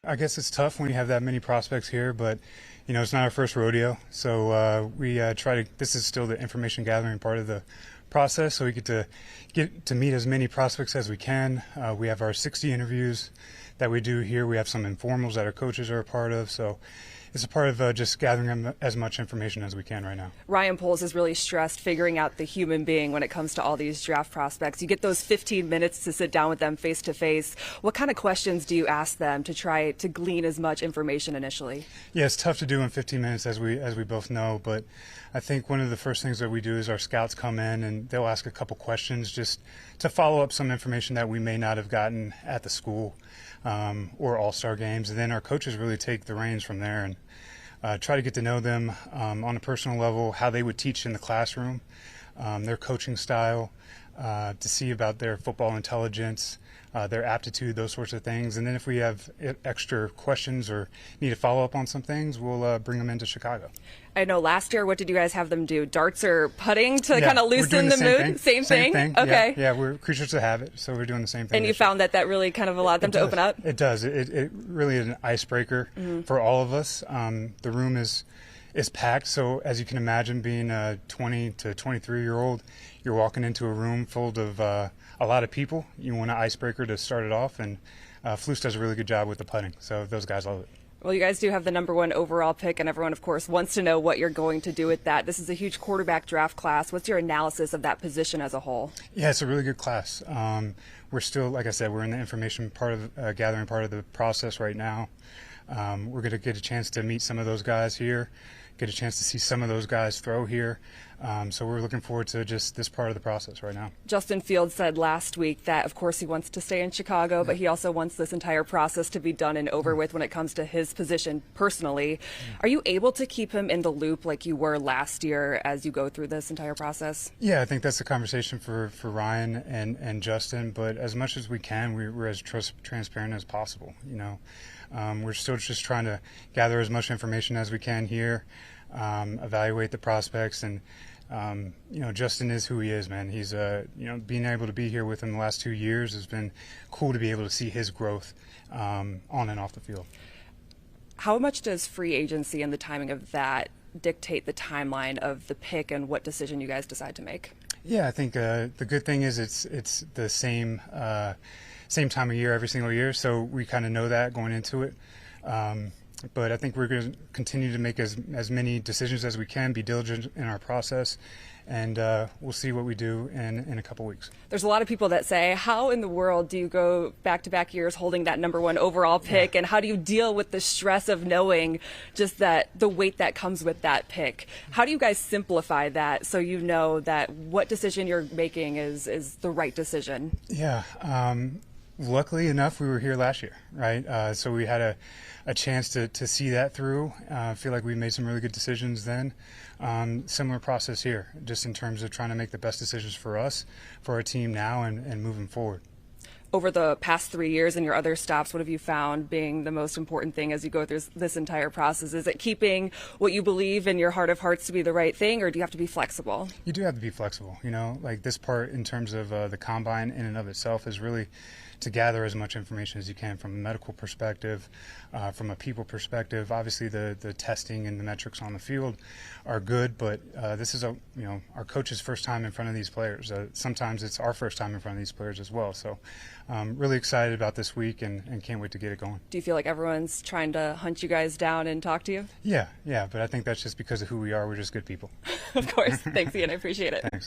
I guess it's tough when you have that many prospects here, but it's not our first rodeo. So we try to. This is still the information gathering part of the process, so we get to meet as many prospects as we can. We have our 60 interviews that we do here. We have some informals that our coaches are a part of. So it's a part of just gathering as much information as we can right now. Ryan Poles has really stressed figuring out the human being when it comes to all these draft prospects. You get those 15 minutes to sit down with them face to face. What kind of questions do you ask them to try to glean as much information initially? Yeah, it's tough to do in 15 minutes, as we both know, but I think one of the first things that we do is our scouts come in and they'll ask a couple questions just to follow up some information that we may not have gotten at the school or all-star games, and then our coaches really take the reins from there and try to get to know them on a personal level, how they would teach in the classroom, their coaching style, to see about their football intelligence, their aptitude, those sorts of things. And then if we have extra questions or need to follow up on some things, we'll bring them into Chicago. I know last year, what did you guys have them do? Darts or putting to kind of loosen the mood? Same thing? Okay. Yeah, we're creatures of habit, so we're doing the same thing. And you found that really kind of allowed them to open up? It does. It really is an icebreaker for all of us. The room is packed, so as you can imagine, being a 20 to 23-year-old, you're walking into a room full of a lot of people. You want an icebreaker to start it off, and Flus does a really good job with the putting, so those guys love it. Well, you guys do have the #1 overall pick, and everyone, of course, wants to know what you're going to do with that. This is a huge quarterback draft class. What's your analysis of that position as a whole? Yeah, it's a really good class. We're still, like I said, we're in the information part of gathering part of the process right now. We're going to get a chance to meet some of those guys here, get a chance to see some of those guys throw here. So we're looking forward to just this part of the process right now. Justin Fields said last week that, of course, he wants to stay in Chicago, but he also wants this entire process to be done and over with when it comes to his position personally. Are you able to keep him in the loop like you were last year as you go through this entire process? Yeah, I think that's a conversation for Ryan and Justin, but as much as we can, we're as transparent as possible. We're still just trying to gather as much information as we can here, evaluate the prospects, and Justin is who he is, man. He's being able to be here with him the last 2 years has been cool to be able to see his growth on and off the field. How much does free agency and the timing of that dictate the timeline of the pick and what decision you guys decide to make? Yeah, I think the good thing is it's the same time of year every single year, so we kind of know that going into it. But I think we're going to continue to make as many decisions as we can, be diligent in our process, and we'll see what we do in a couple weeks. There's a lot of people that say, how in the world do you go back-to-back years holding that #1 overall pick, and how do you deal with the stress of knowing just that the weight that comes with that pick? How do you guys simplify that so you know that what decision you're making is the right decision? Yeah. Luckily enough, we were here last year, right? So we had a chance to see that through. I feel like we made some really good decisions then. Similar process here, just in terms of trying to make the best decisions for us, for our team now, and moving forward. Over the past 3 years and your other stops, what have you found being the most important thing as you go through this entire process? Is it keeping what you believe in your heart of hearts to be the right thing, or do you have to be flexible? You do have to be flexible. Like this part in terms of the combine in and of itself is really to gather as much information as you can from a medical perspective, from a people perspective. Obviously, the testing and the metrics on the field are good, but this is our coach's first time in front of these players. Sometimes it's our first time in front of these players as well. So really excited about this week and can't wait to get it going. Do you feel like everyone's trying to hunt you guys down and talk to you? Yeah, but I think that's just because of who we are. We're just good people. Of course. Thanks, Ian. I appreciate it. Thanks.